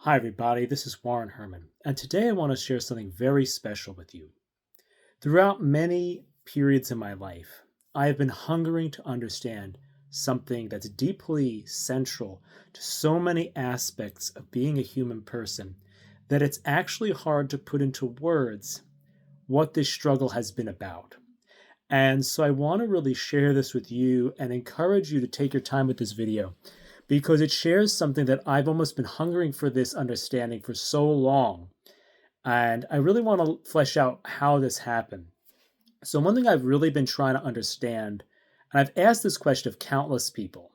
Hi, everybody. This is Warren Herman, and today I want to share something very special with you. Throughout many periods in my life, I have been hungering to understand something that's deeply central to so many aspects of being a human person that it's actually hard to put into words what this struggle has been about. And so I want to really share this with you and encourage you to take your time with this video because it shares something that I've almost been hungering for this understanding for so long. And I really want to flesh out how this happened. So, one thing I've really been trying to understand, and I've asked this question of countless people,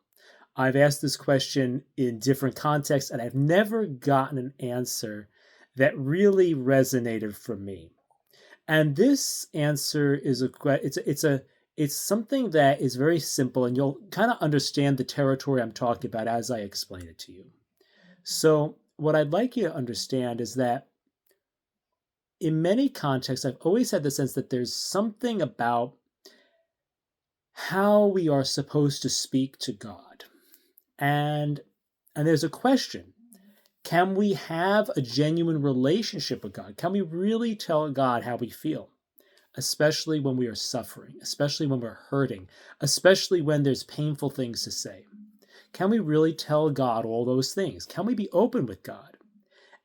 I've asked this question in different contexts, and I've never gotten an answer that really resonated for me. And this answer is it's something that is very simple, and you'll kind of understand the territory I'm talking about as I explain it to you. So, what I'd like you to understand is that in many contexts, I've always had the sense that there's something about how we are supposed to speak to God. And there's a question. Can we have a genuine relationship with God? Can we really tell God how we feel? Especially when we are suffering, especially when we're hurting, especially when there's painful things to say. Can we really tell God all those things? Can we be open with God?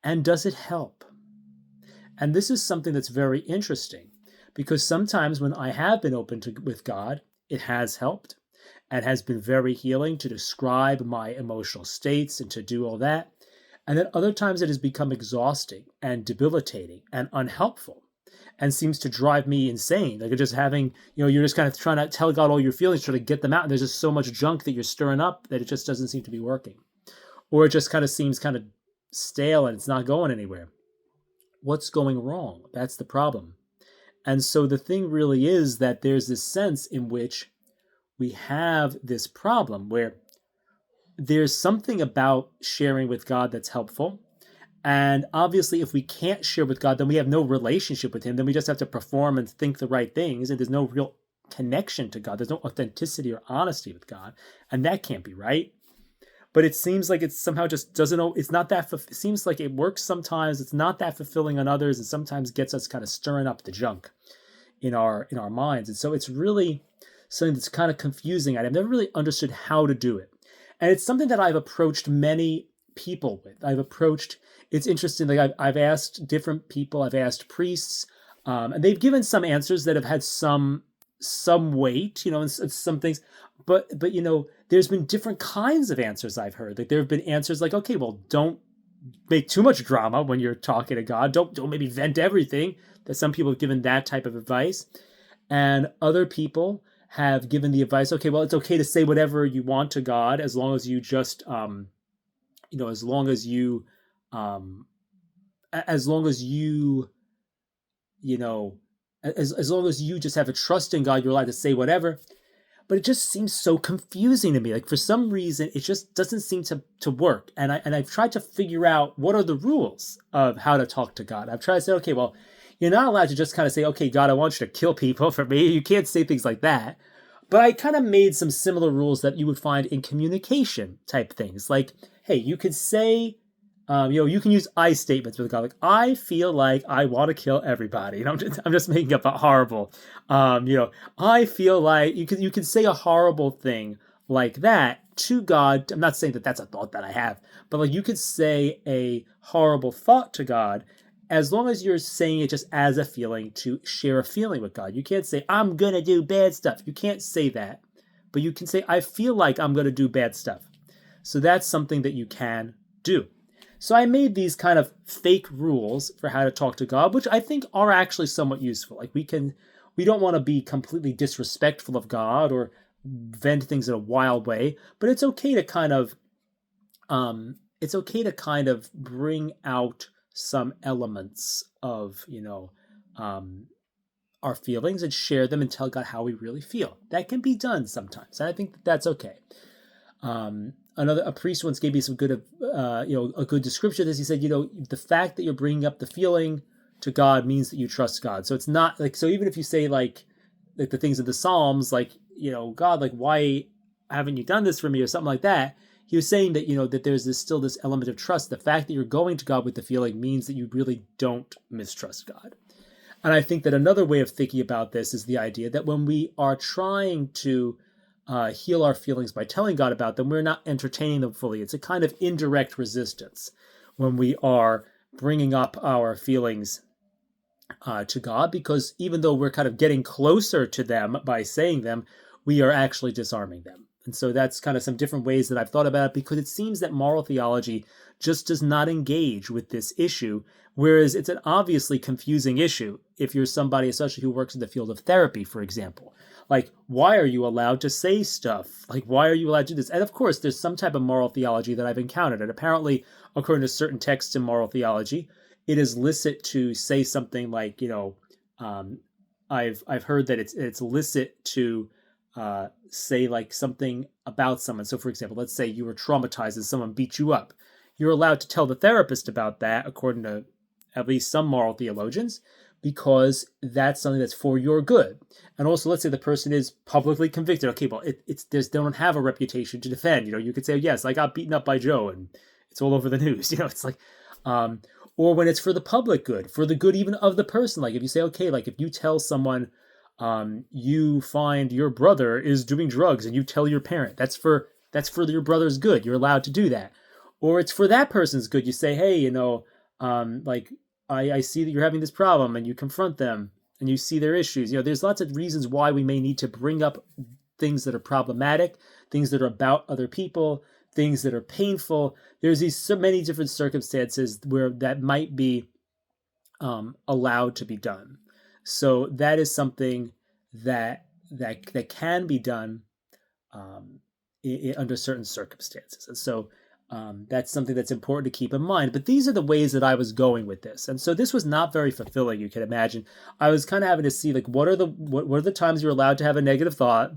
And does it help? And this is something that's very interesting because sometimes when I have been with God, it has helped and has been very healing to describe my emotional states and to do all that. And then other times it has become exhausting and debilitating and unhelpful and seems to drive me insane. Like just having, you're just kind of trying to tell God all your feelings, trying to get them out. And there's just so much junk that you're stirring up that it just doesn't seem to be working. Or it just kind of seems kind of stale and it's not going anywhere. What's going wrong? That's the problem. And so the thing really is that there's this sense in which we have this problem where there's something about sharing with God that's helpful. And obviously, if we can't share with God, then we have no relationship with Him. Then we just have to perform and think the right things. And there's no real connection to God. There's no authenticity or honesty with God. And that can't be right. But it seems like it somehow just doesn't, it's not that, it seems like it works sometimes. It's not that fulfilling on others. And sometimes gets us kind of stirring up the junk in our minds. And so it's really something that's kind of confusing. I've never really understood how to do it. And it's something that I've approached many people with. It's interesting. Like I've asked different people. I've asked priests, and they've given some answers that have had some weight, and some things. But there's been different kinds of answers I've heard. Like there have been answers like, okay, well, don't make too much drama when you're talking to God. Don't maybe vent everything. That some people have given that type of advice, and other people have given the advice, okay, well, it's okay to say whatever you want to God as long as you just, as long as you, as long as you, as long as you just have a trust in God, you're allowed to say whatever. But it just seems so confusing to me. Like for some reason, it just doesn't seem to work. And I've tried to figure out what are the rules of how to talk to God. I've tried to say, okay, well, you're not allowed to just kind of say, okay, God, I want you to kill people for me. You can't say things like that. But I kind of made some similar rules that you would find in communication type things. Like, hey, you could say, you can use I statements with God. Like, I feel like I want to kill everybody. I'm just making up a horrible, I feel like you can say a horrible thing like that to God. I'm not saying that that's a thought that I have, but like you could say a horrible thought to God as long as you're saying it just as a feeling to share a feeling with God. You can't say, I'm going to do bad stuff. You can't say that, but you can say, I feel like I'm going to do bad stuff. So that's something that you can do. So I made these kind of fake rules for how to talk to God, which I think are actually somewhat useful. Like we don't want to be completely disrespectful of God or vent things in a wild way, but it's okay to kind of, bring out some elements of, our feelings and share them and tell God how we really feel. That can be done sometimes. And I think that's okay. A priest once gave me some good, a good description of this. He said, the fact that you're bringing up the feeling to God means that you trust God. So it's not like, so even if you say like the things in the Psalms, like, God, like, why haven't you done this for me or something like that? he was saying that, that there's still this element of trust. The fact that you're going to God with the feeling means that you really don't mistrust God. And I think that another way of thinking about this is the idea that when we are trying to heal our feelings by telling God about them, we're not entertaining them fully. It's a kind of indirect resistance when we are bringing up our feelings to God, because even though we're kind of getting closer to them by saying them, we are actually disarming them. And so that's kind of some different ways that I've thought about it, because it seems that moral theology just does not engage with this issue, whereas it's an obviously confusing issue if you're somebody, especially who works in the field of therapy, for example. Like, why are you allowed to say stuff? Like, why are you allowed to do this? And of course, there's some type of moral theology that I've encountered. And apparently, according to certain texts in moral theology, it is licit to say something like, I've heard that it's licit to say like something about someone. So for example, let's say you were traumatized and someone beat you up. You're allowed to tell the therapist about that, according to at least some moral theologians, because that's something that's for your good. And also, let's say the person is publicly convicted. Okay, well, they don't have a reputation to defend. You could say, yes, I got beaten up by Joe, and it's all over the news. It's like, or when it's for the public good, for the good even of the person. Like if you say, okay, like if you tell someone, you find your brother is doing drugs and you tell your parent, that's for your brother's good. You're allowed to do that. Or it's for that person's good. You say, hey, like I see that you're having this problem, and you confront them and you see their issues. There's lots of reasons why we may need to bring up things that are problematic, things that are about other people, things that are painful. There's so many different circumstances where that might be allowed to be done. So that is something that can be done under certain circumstances. And so that's something that's important to keep in mind. But these are the ways that I was going with this. And so this was not very fulfilling, you can imagine. I was kind of having to see, like, what are the times you're allowed to have a negative thought?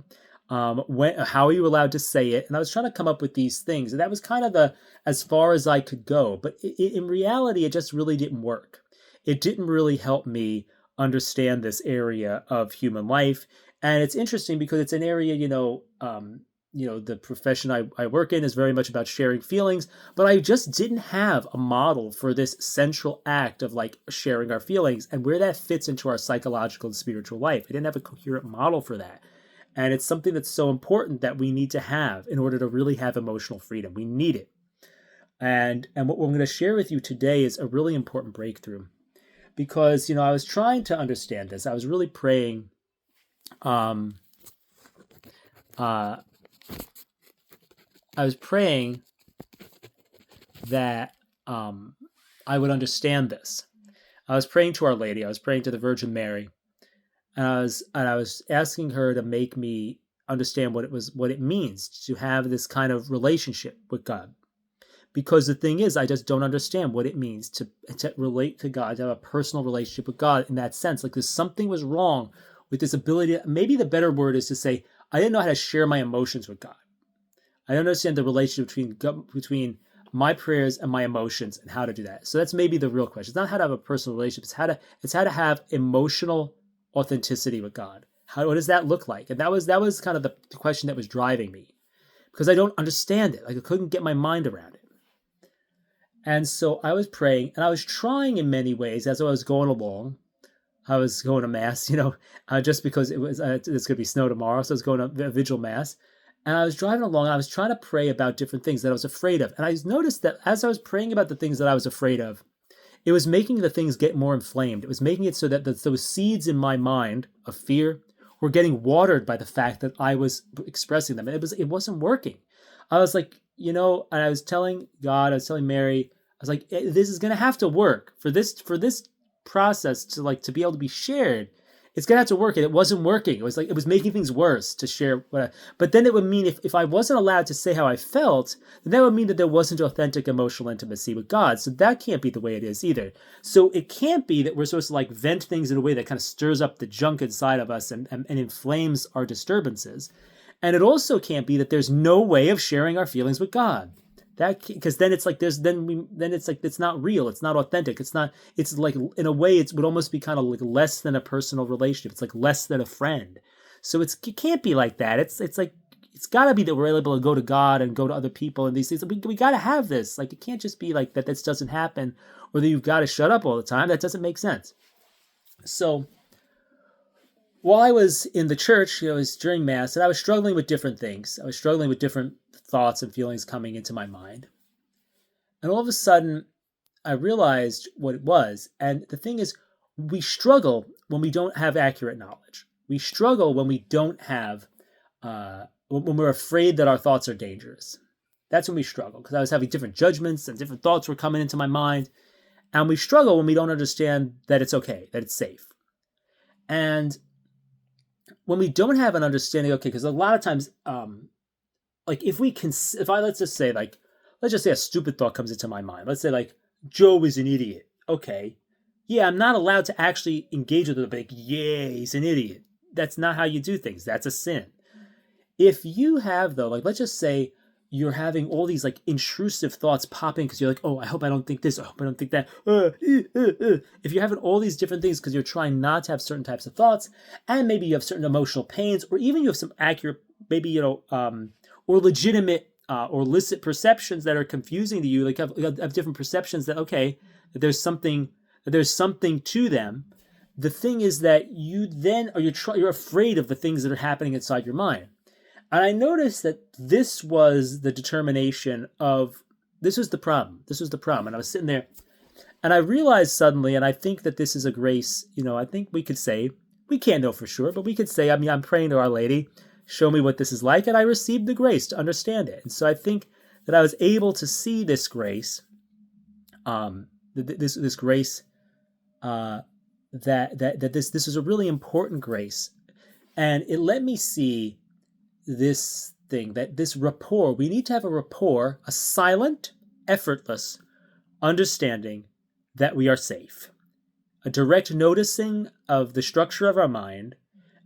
How are you allowed to say it? And I was trying to come up with these things. And that was kind of as far as I could go. But in reality, it just really didn't work. It didn't really help me understand this area of human life. And it's interesting because it's an area, the profession I work in is very much about sharing feelings, but I just didn't have a model for this central act of like sharing our feelings and where that fits into our psychological and spiritual life. I didn't have a coherent model for that. And it's something that's so important that we need to have in order to really have emotional freedom. We need it. And what I'm going to share with you today is a really important breakthrough, because, I was trying to understand this. I was really praying, I was praying that I would understand this. I was praying to Our Lady. I was praying to the Virgin Mary. And I was asking her to make me understand what it means to have this kind of relationship with God. Because the thing is, I just don't understand what it means to relate to God, to have a personal relationship with God in that sense. Like something was wrong with this ability. Maybe the better word is to say, I didn't know how to share my emotions with God. I don't understand the relationship between my prayers and my emotions and how to do that. So that's maybe the real question. It's not how to have a personal relationship. It's how to have emotional authenticity with God. What does that look like? And that was kind of the question that was driving me, because I don't understand it. Like I couldn't get my mind around it. And so I was praying, and I was trying in many ways as I was going along. I was going to mass, just because it's going to be snow tomorrow, so I was going to a vigil mass. And I was driving along, and I was trying to pray about different things that I was afraid of. And I noticed that as I was praying about the things that I was afraid of, it was making the things get more inflamed. It was making it so that those seeds in my mind of fear were getting watered by the fact that I was expressing them. And it wasn't working. I was like, and I was telling God, I was telling Mary, I was like, this is going to have to work for this process to be able to be shared. It's going to have to work. And it wasn't working. It was making things worse to share. But then it would mean if I wasn't allowed to say how I felt, then that would mean that there wasn't authentic emotional intimacy with God. So that can't be the way it is either. So it can't be that we're supposed to like vent things in a way that kind of stirs up the junk inside of us and inflames our disturbances. And it also can't be that there's no way of sharing our feelings with God. Because then it's like it's not real, it's not authentic, it's like in a way it would almost be kind of like less than a personal relationship. It's like less than a friend. So it can't be like that. It's like it's got to be that we're able to go to God and go to other people and these things. We got to have this. Like, it can't just be like that this doesn't happen, or that you've got to shut up all the time. That doesn't make sense. So while I was in the church, it was during Mass, and I was struggling with different things. I was struggling with different thoughts and feelings coming into my mind. And all of a sudden, I realized what it was. And the thing is, we struggle when we don't have accurate knowledge. We struggle when we don't have when we're afraid that our thoughts are dangerous. That's when we struggle, because I was having different judgments and different thoughts were coming into my mind. And we struggle when we don't understand that it's okay, that it's safe. And when we don't have an understanding, okay, because a lot of times, like let's just say a stupid thought comes into my mind. Let's say like, Joe is an idiot. Okay. Yeah, I'm not allowed to actually engage with it, like, yeah, he's an idiot. That's not how you do things. That's a sin. If you have, though, like, let's just say you're having all these like intrusive thoughts popping because you're like, oh, I hope I don't think this. I hope I don't think that. If you're having all these different things because you're trying not to have certain types of thoughts, and maybe you have certain emotional pains, or even you have some accurate, maybe, or legitimate or illicit perceptions that are confusing to you, like have different perceptions that, okay, that there's something to them. The thing is that you then, you're afraid of the things that are happening inside your mind. And I noticed that this was the problem. This was the problem. And I was sitting there and I realized suddenly, and I think that this is a grace, I think we could say, we can't know for sure, but we could say, I'm praying to Our Lady, show me what this is like. And I received the grace to understand it. And so I think that I was able to see this grace, this grace, that this is a really important grace. And it let me see this thing, that this rapport, we need to have a rapport, a silent, effortless understanding that we are safe, a direct noticing of the structure of our mind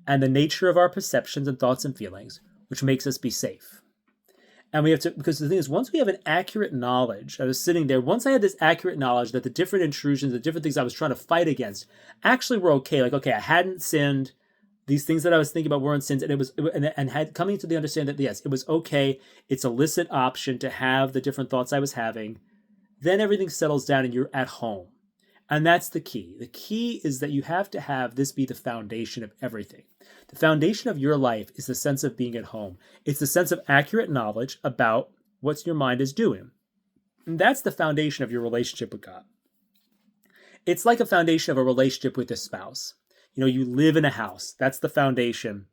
and the nature of our perceptions and thoughts and feelings, which makes us be safe. And we have to, because the thing is, once we have an accurate knowledge, I was sitting there, once I had this accurate knowledge that the different intrusions, the different things I was trying to fight against actually were okay. Like, okay, I hadn't sinned. These things that I was thinking about weren't sins, and had coming to the understanding that, yes, it was okay. It's a licit option to have the different thoughts I was having. Then everything settles down and you're at home. And that's the key. The key is that you have to have this be the foundation of everything. The foundation of your life is the sense of being at home. It's the sense of accurate knowledge about what your mind is doing. And that's the foundation of your relationship with God. It's like a foundation of a relationship with a spouse. You live in a house. That's the foundation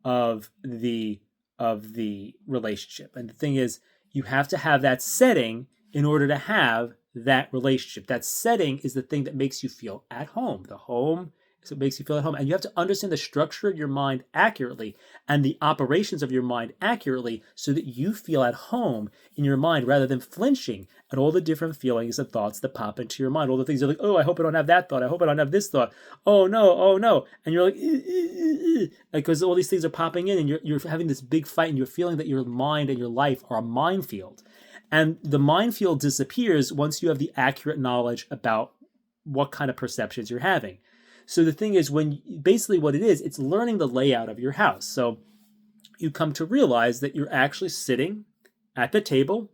of the relationship. And the thing is, you have to have that setting in order to have that relationship. That setting is the thing that makes you feel at home. The home is what makes you feel at home. And you have to understand the structure of your mind accurately and the operations of your mind accurately so that you feel at home in your mind rather than flinching at all the different feelings and thoughts that pop into your mind. All the things you're like, oh, I hope I don't have that thought. I hope I don't have this thought. Oh, no. And you're like, because all these things are popping in and you're having this big fight and you're feeling that your mind and your life are a minefield. And the minefield disappears once you have the accurate knowledge about what kind of perceptions you're having. So the thing is, basically what it is, it's learning the layout of your house. So you come to realize that you're actually sitting at the table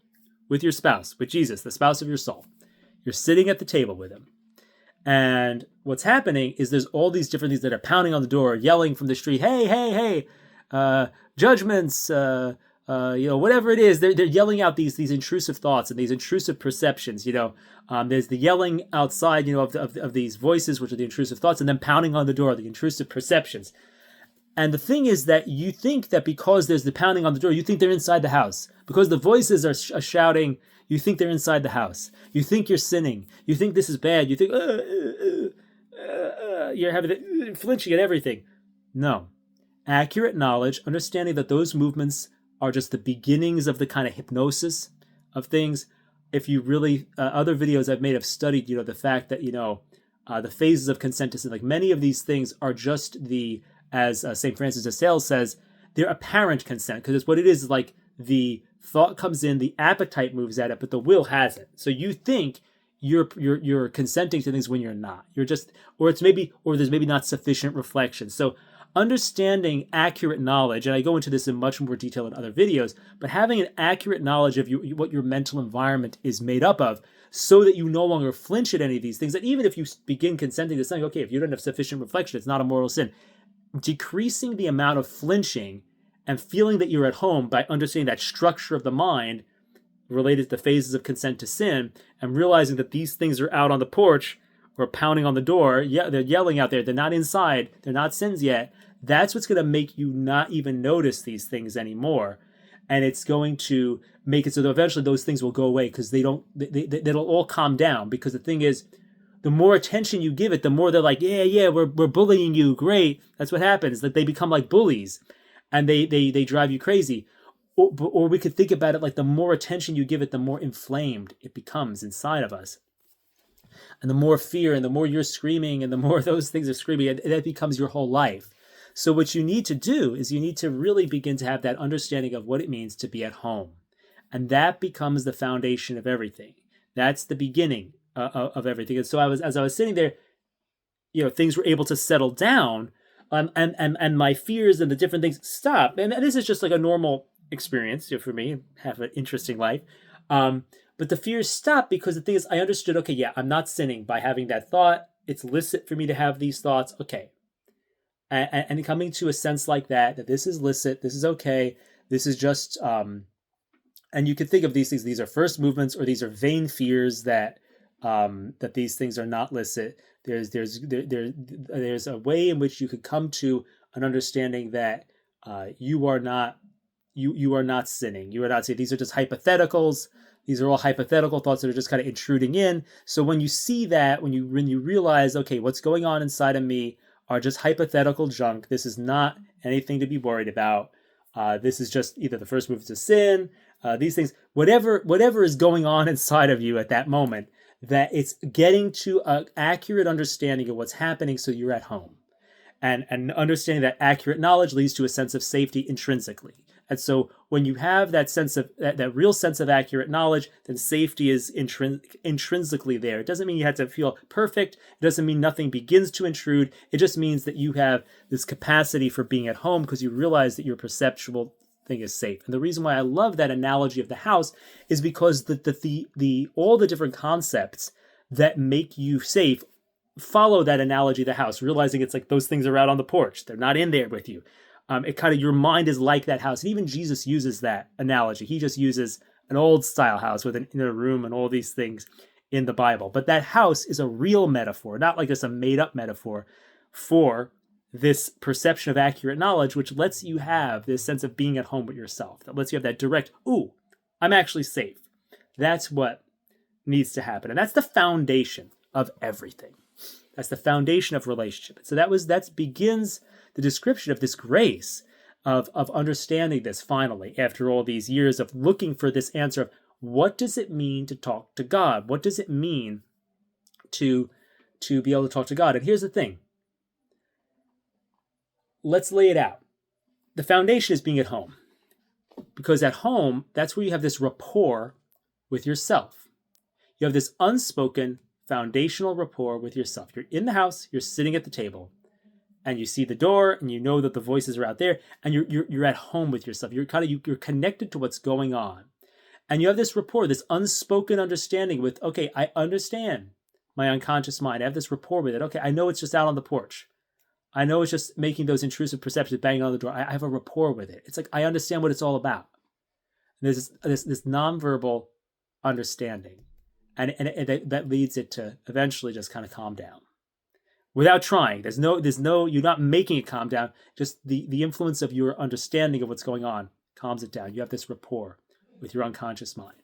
with your spouse, with Jesus, the spouse of your soul. You're sitting at the table with him. And what's happening is there's all these different things that are pounding on the door, yelling from the street, hey, judgments, whatever it is, they're yelling out these intrusive thoughts and these intrusive perceptions. There's the yelling outside, of these voices, which are the intrusive thoughts, and then pounding on the door, the intrusive perceptions. And the thing is that you think that because there's the pounding on the door, you think they're inside the house. Because the voices are shouting, you think they're inside the house. You think you're sinning. You think this is bad. You think you're having flinching at everything. No. Accurate knowledge, understanding that those movements are just the beginnings of the kind of hypnosis of things. If you really, other videos I've made have studied, the fact that, the phases of consent to sin, like many of these things are just as St. Francis de Sales says, they're apparent consent, because it's what it is, like the thought comes in, the appetite moves at it, but the will hasn't. So you think you're consenting to things when you're not. You're just, or there's maybe not sufficient reflection. So understanding accurate knowledge, and I go into this in much more detail in other videos, but having an accurate knowledge of what your mental environment is made up of, so that you no longer flinch at any of these things. That even if you begin consenting to something, okay, if you don't have sufficient reflection, it's not a mortal sin. Decreasing the amount of flinching and feeling that you're at home by understanding that structure of the mind related to the phases of consent to sin, and realizing that these things are out on the porch or pounding on the door. Yeah, they're yelling out there. They're not inside. They're not sins yet. That's what's going to make you not even notice these things anymore. And it's going to make it so that eventually those things will go away, because they'll all calm down. Because the thing is, the more attention you give it, the more they're like, yeah, we're bullying you. Great. That's what happens. That they become like bullies, and they drive you crazy. Or we could think about it like, the more attention you give it, the more inflamed it becomes inside of us. And the more fear, and the more you're screaming, and the more those things are screaming, and that becomes your whole life. So what you need to do is you need to really begin to have that understanding of what it means to be at home. And that becomes the foundation of everything. That's the beginning of everything. And so as I was sitting there, things were able to settle down, and my fears and the different things stopped. And this is just like a normal experience for me. Have an interesting life. But the fears stopped, because the thing is, I understood, okay, yeah, I'm not sinning by having that thought. It's licit for me to have these thoughts. Okay. And coming to a sense like that this is licit, this is okay, this is just, and you can think of these things, these are first movements, or these are vain fears that these things are not licit. There's a way in which you could come to an understanding that you are not sinning. You are not saying, these are just hypotheticals. These are all hypothetical thoughts that are just kind of intruding in. So when you see that, when you realize, okay, what's going on inside of me are just hypothetical junk. This is not anything to be worried about. This is just either the first move to sin, these things, whatever is going on inside of you at that moment, that it's getting to an accurate understanding of what's happening, so you're at home. And understanding that accurate knowledge leads to a sense of safety intrinsically. And so when you have that sense of that real sense of accurate knowledge, then safety is intrinsically there. It doesn't mean you have to feel perfect. It doesn't mean nothing begins to intrude. It just means that you have this capacity for being at home, because you realize that your perceptual thing is safe. And the reason why I love that analogy of the house is because the all the different concepts that make you safe follow that analogy of the house, realizing it's like those things are out on the porch. They're not in there with you. It kind of, your mind is like that house. And even Jesus uses that analogy. He just uses an old style house with an inner room and all these things in the Bible. But that house is a real metaphor, not like just a made up metaphor for this perception of accurate knowledge, which lets you have this sense of being at home with yourself. That lets you have that direct, ooh, I'm actually safe. That's what needs to happen. And that's the foundation of everything. That's the foundation of relationship. So that begins the description of this grace of understanding this finally, after all these years of looking for this answer of, what does it mean to talk to God? What does it mean to be able to talk to God? And here's the thing. Let's lay it out. The foundation is being at home. Because at home, that's where you have this rapport with yourself. You have this unspoken foundational rapport with yourself. You're in the house, you're sitting at the table, and you see the door, and you know that the voices are out there, and you're at home with yourself. You're connected to what's going on, and you have this rapport, this unspoken understanding with, okay, I understand my unconscious mind. I have this rapport with it. Okay, I know it's just out on the porch. I know it's just making those intrusive perceptions, banging on the door. I have a rapport with it. It's like I understand what it's all about. And there's this nonverbal understanding. And that leads it to eventually just kind of calm down without trying. There's no, you're not making it calm down. Just the influence of your understanding of what's going on calms it down. You have this rapport with your unconscious mind.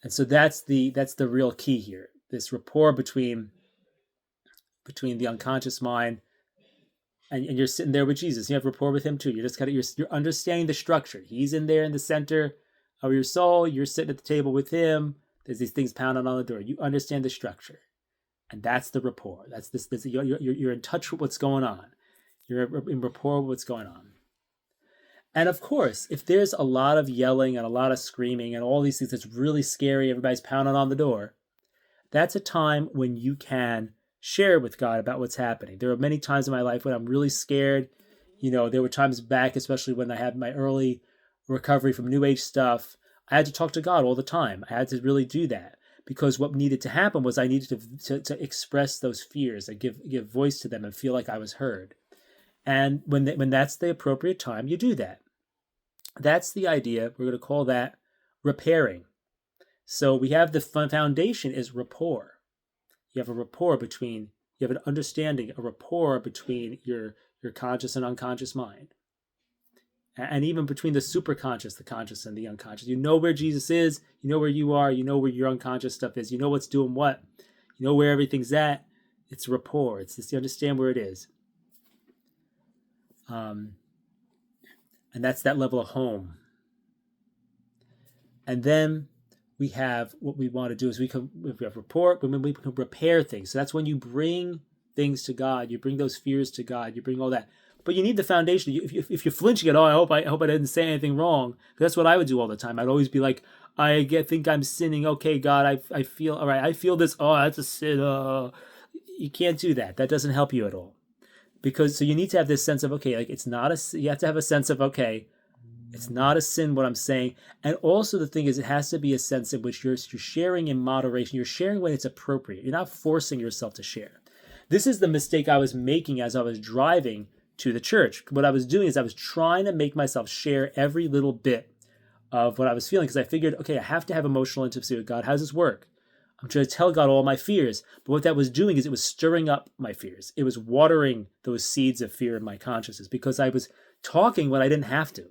And so that's the real key here. This rapport between the unconscious mind and you're sitting there with Jesus. You have rapport with him too. You're understanding the structure. He's in there in the center of your soul. You're sitting at the table with him. There's these things pounding on the door. You understand the structure, and that's the rapport. That's this. You're in touch with what's going on. You're in rapport with what's going on. And of course, if there's a lot of yelling and a lot of screaming and all these things that's really scary, everybody's pounding on the door, that's a time when you can share with God about what's happening. There are many times in my life when I'm really scared. There were times back, especially when I had my early recovery from New Age stuff, I had to talk to God all the time. I had to really do that because what needed to happen was I needed to express those fears and give voice to them and feel like I was heard. And when that's the appropriate time, you do that. That's the idea. We're going to call that repairing. So we have the foundation is rapport. You have you have an understanding, a rapport between your conscious and unconscious mind. And even between the superconscious, the conscious, and the unconscious. You know where Jesus is, you know where you are, you know where your unconscious stuff is, you know what's doing what, you know where everything's at. It's rapport. It's just you understand where it is. And that's that level of home. And then we have what we want to do is we have rapport, but we can repair things. So that's when you bring things to God, you bring those fears to God, you bring all that. But you need the foundation. If you're flinching at all, I hope I didn't say anything wrong. That's what I would do all the time. I'd always be like, think I'm sinning. Okay, God, I feel all right. I feel this. Oh, that's a sin. You can't do that. That doesn't help you at all. So you need to have this sense of, okay, like you have to have a sense of, okay, it's not a sin what I'm saying. And also the thing is, it has to be a sense in which you're sharing in moderation. You're sharing when it's appropriate. You're not forcing yourself to share. This is the mistake I was making as I was driving to the church. What I was doing is I was trying to make myself share every little bit of what I was feeling because I figured, okay, I have to have emotional intimacy with God. How does this work? I'm trying to tell God all my fears. But what that was doing is it was stirring up my fears. It was watering those seeds of fear in my consciousness because I was talking when I didn't have to.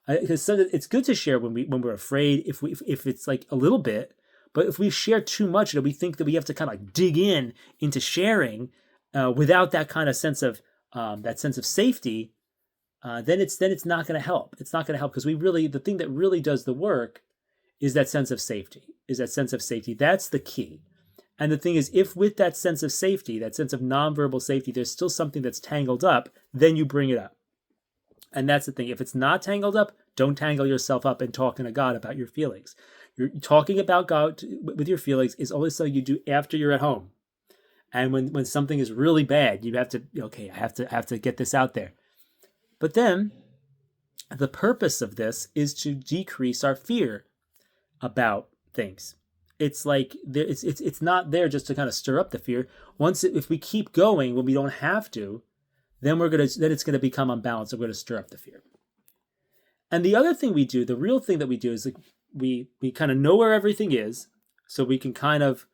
Because it's good to share when we're afraid, if it's like a little bit, but if we share too much, we think that we have to kind of like dig into sharing without that kind of sense of safety, then it's not going to help. It's not going to help because the thing that really does the work is that sense of safety. That's the key. And the thing is, if with that sense of safety, that sense of nonverbal safety, there's still something that's tangled up, then you bring it up. And that's the thing. If it's not tangled up, don't tangle yourself up in talking to God about your feelings. You're talking about God with your feelings is always something you do after you're at home. And when something is really bad, you have to, okay, I have to get this out there. But then the purpose of this is to decrease our fear about things. It's like it's not there just to kind of stir up the fear. If we keep going when we don't have to, then it's gonna become unbalanced. We're gonna stir up the fear. And the other thing we do, the real thing that we do is like we kind of know where everything is, so we can kind of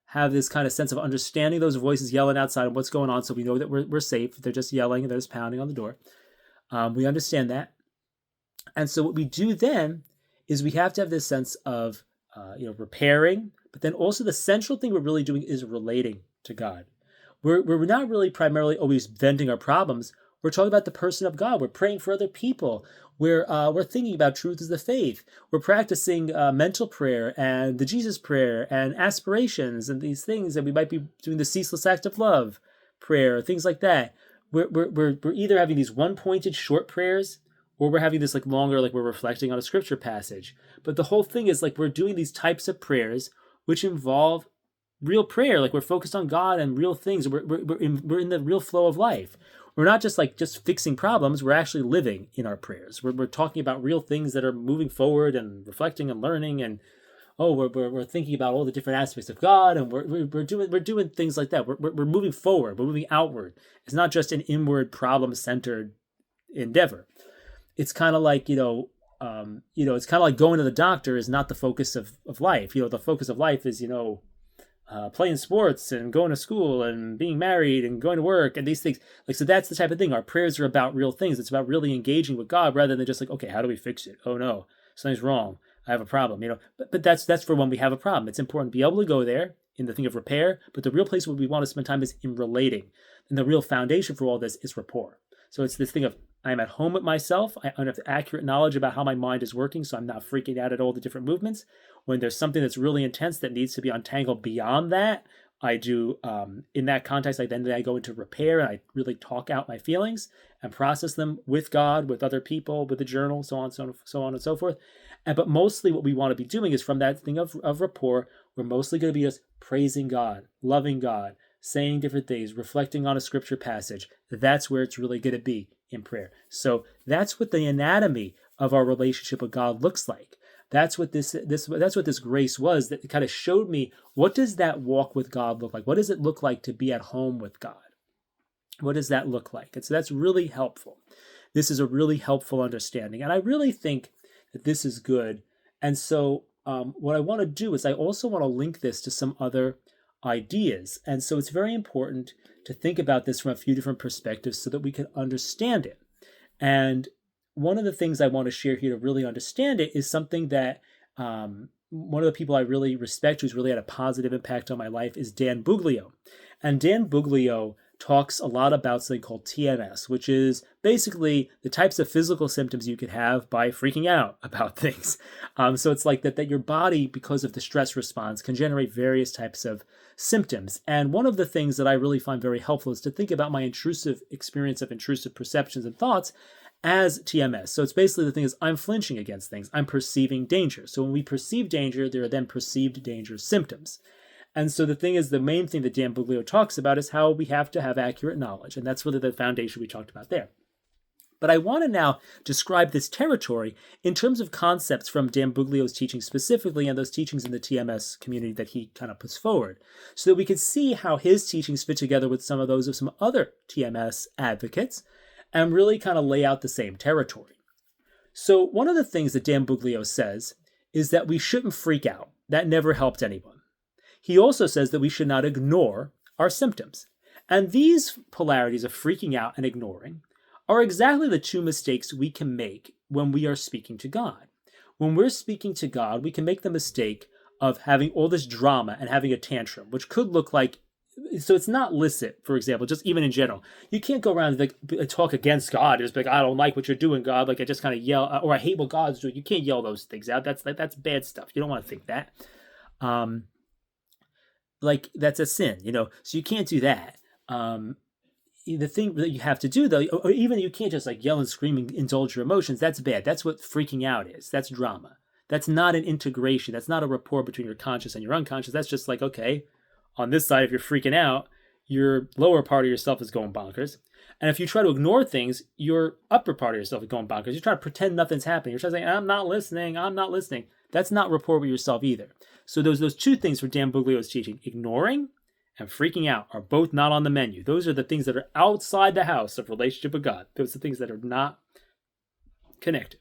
have this kind of sense of understanding those voices yelling outside and what's going on, so we know that we're safe. They're just yelling and they're just pounding on the door. We understand that, and so what we do then is we have to have this sense of repairing, but then also the central thing we're really doing is relating to God. We're not really primarily always venting our problems. We're talking about the person of God. We're praying for other people. We're thinking about truth as the faith. We're practicing mental prayer and the Jesus prayer and aspirations and these things that we might be doing the ceaseless act of love prayer, things like that. We're either having these one-pointed short prayers or we're having this like longer, like we're reflecting on a scripture passage. But the whole thing is like we're doing these types of prayers which involve real prayer. Like we're focused on God and real things. We're in the real flow of life. We're not just fixing problems. We're actually living in our prayers. We're talking about real things that are moving forward and reflecting and learning. And we're thinking about all the different aspects of God. And we're doing things like that. We're moving forward. We're moving outward. It's not just an inward problem-centered endeavor. It's kind of like it's kind of like going to the doctor is not the focus of life. The focus of life is playing sports and going to school and being married and going to work and these things. So that's the type of thing. Our prayers are about real things. It's about really engaging with God rather than just like, okay, how do we fix it? Oh no, something's wrong. I have a problem. But that's for when we have a problem. It's important to be able to go there in the thing of repair. But the real place where we want to spend time is in relating. And the real foundation for all this is rapport. So it's this thing of I'm at home with myself. I have accurate knowledge about how my mind is working, so I'm not freaking out at all the different movements. When there's something that's really intense that needs to be untangled beyond that, I do, in that context, I go into repair and I really talk out my feelings and process them with God, with other people, with the journal, so on and so forth. But mostly what we want to be doing is from that thing of rapport, we're mostly going to be just praising God, loving God, saying different things, reflecting on a scripture passage, that's where it's really going to be in prayer. So that's what the anatomy of our relationship with God looks like. That's what this grace was, that kind of showed me, what does that walk with God look like? What does it look like to be at home with God? What does that look like? And so that's really helpful. This is a really helpful understanding. And I really think that this is good. And so what I want to do is I also want to link this to some other ideas. And so it's very important to think about this from a few different perspectives so that we can understand it. And one of the things I want to share here to really understand it is something that one of the people I really respect, who's really had a positive impact on my life, is Dan Buglio. And Dan Buglio talks a lot about something called TMS, which is basically the types of physical symptoms you could have by freaking out about things. So it's like that your body, because of the stress response, can generate various types of symptoms. And one of the things that I really find very helpful is to think about my intrusive experience of intrusive perceptions and thoughts as TMS. So it's basically the thing is, I'm flinching against things. I'm perceiving danger. So when we perceive danger, there are then perceived danger symptoms. And so the thing is, the main thing that Dan Buglio talks about is how we have to have accurate knowledge. And that's really the foundation we talked about there. But I want to now describe this territory in terms of concepts from Dan Buglio's teaching specifically, and those teachings in the TMS community that he kind of puts forward, so that we can see how his teachings fit together with some of those of some other TMS advocates, and really kind of lay out the same territory. So one of the things that Dan Buglio says is that we shouldn't freak out. That never helped anyone. He also says that we should not ignore our symptoms. And these polarities of freaking out and ignoring are exactly the two mistakes we can make when we are speaking to God. When we're speaking to God, we can make the mistake of having all this drama and having a tantrum, which could look like, so it's not licit, for example, just even in general. You can't go around and like, talk against God. Just like, I don't like what you're doing, God. Like, I just kind of yell, or I hate what God's doing. You can't yell those things out. That's bad stuff. You don't want to think that. Like, that's a sin, so you can't do that. The thing that you have to do, though, or even you can't just like yell and scream and indulge your emotions. That's bad. That's what freaking out is. That's drama. That's not an integration. That's not a rapport between your conscious and your unconscious. That's just like, okay, on this side, if you're freaking out, your lower part of yourself is going bonkers. And if you try to ignore things, your upper part of yourself is going bonkers. You try to pretend nothing's happening. You're trying to say, I'm not listening. That's not rapport with yourself either. So those two things for Dan Buglio's teaching, ignoring and freaking out, are both not on the menu. Those are the things that are outside the house of relationship with God. Those are the things that are not connected.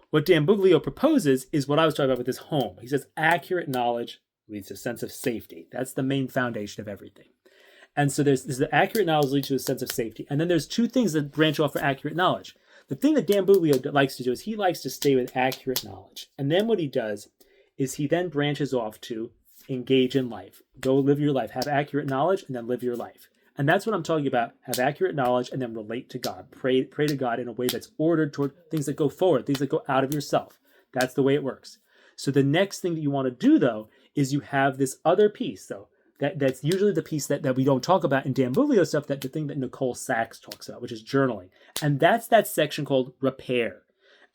What Dan Buglio proposes is what I was talking about with this home. He says accurate knowledge leads to a sense of safety. That's the main foundation of everything. And so there's the accurate knowledge leads to a sense of safety. And then there's two things that branch off for accurate knowledge. The thing that Dan Buglio likes to do is he likes to stay with accurate knowledge. And then what he does is he then branches off to engage in life. Go live your life. Have accurate knowledge and then live your life. And that's what I'm talking about. Have accurate knowledge and then relate to God. Pray to God in a way that's ordered toward things that go forward, things that go out of yourself. That's the way it works. So the next thing that you want to do, though, is you have this other piece, though. That's usually the piece that we don't talk about in Dan Buglio stuff, that the thing that Nicole Sachs talks about, which is journaling. And that's that section called repair.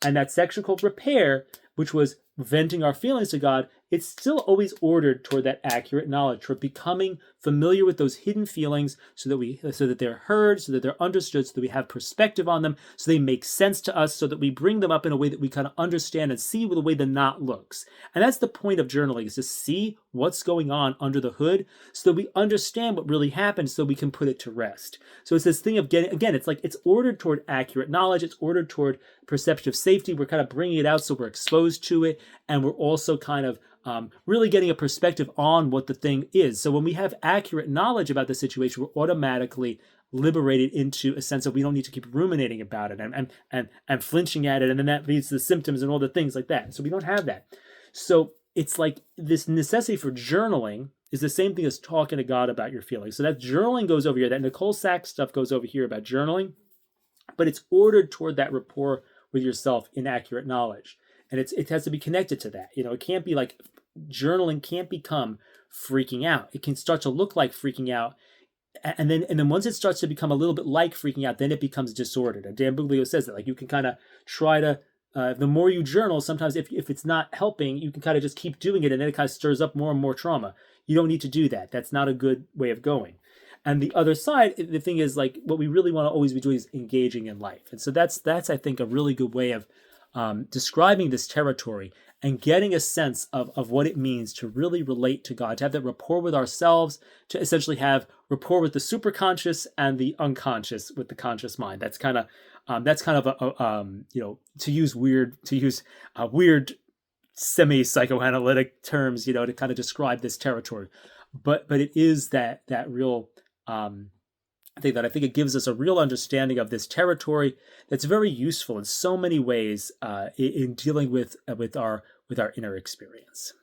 And that section called repair, which was venting our feelings to God, it's still always ordered toward that accurate knowledge, toward becoming familiar with those hidden feelings so that they're heard, so that they're understood, so that we have perspective on them, so they make sense to us, so that we bring them up in a way that we kind of understand and see the way the knot looks. And that's the point of journaling, is to see what's going on under the hood so that we understand what really happened, so we can put it to rest. So it's this thing of getting, again, it's like it's ordered toward accurate knowledge, it's ordered toward perception of safety. We're kind of bringing it out so we're exposed to it, and we're also kind of really getting a perspective on what the thing is. So when we have accurate knowledge about the situation, we're automatically liberated into a sense of we don't need to keep ruminating about it and flinching at it, and then that leads to the symptoms and all the things like that. So we don't have that. So it's like this necessity for journaling is the same thing as talking to God about your feelings. So that journaling goes over here. That Nicole Sachs stuff goes over here about journaling, but it's ordered toward that rapport with yourself in accurate knowledge. And it has to be connected to that. It can't be like, journaling can't become freaking out. It can start to look like freaking out. And then once it starts to become a little bit like freaking out, then it becomes disordered. And Dan Buglio says that, like, you can kind of try to, the more you journal, sometimes if it's not helping, you can kind of just keep doing it, and then it kind of stirs up more and more trauma. You don't need to do that. That's not a good way of going. And the other side, the thing is, like, what we really want to always be doing is engaging in life. And so that's I think a really good way of describing this territory and getting a sense of what it means to really relate to God, to have that rapport with ourselves, to essentially have rapport with the superconscious and the unconscious with the conscious mind. That's kind of to use weird semi-psychoanalytic terms, to kind of describe this territory. But it is that real I think it gives us a real understanding of this territory that's very useful in so many ways in dealing with our inner experience.